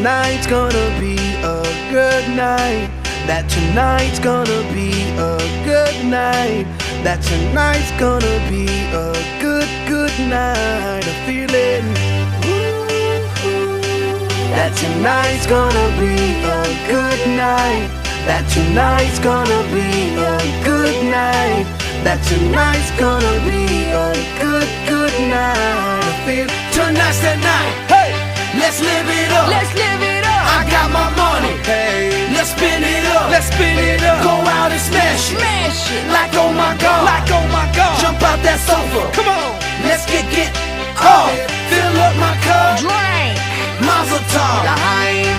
tonight's gonna be a good night. That tonight's gonna be a good night. That tonight's gonna be a good, good night. A feeling. That tonight's gonna be a good night. That tonight's gonna be a good night. That tonight's gonna be a good, good night. I feel tonight's the night. Hey, let's live it up. Let's live it up. I got my money. Hey, let's spin it up. Let's spin it up. Go out and smash it. Smash it. Like oh my God. Like oh my God. Jump out that sofa. Come on. Let's get off. Fill up my cup. Drink. Mazel tov. L'chaim.